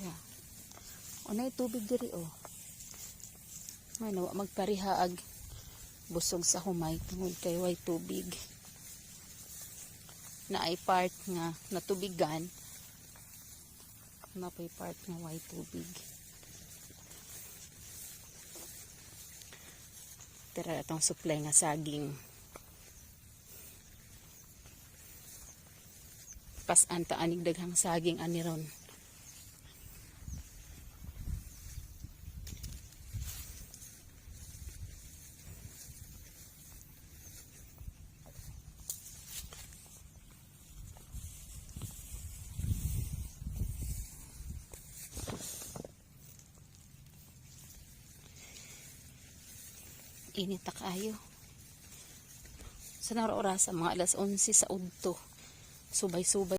ka. Unay tubig diri o. May nawa magparihaag busog sa humay tungod kay way tubig. Na ay part nga natubigan. Na pay part nga way tubig. Tara atong supply nga saging. Pasan ta anig daghang saging ani ron. Init ta kaayo. Sa oras mga alas 11 sa udto. Subay-subay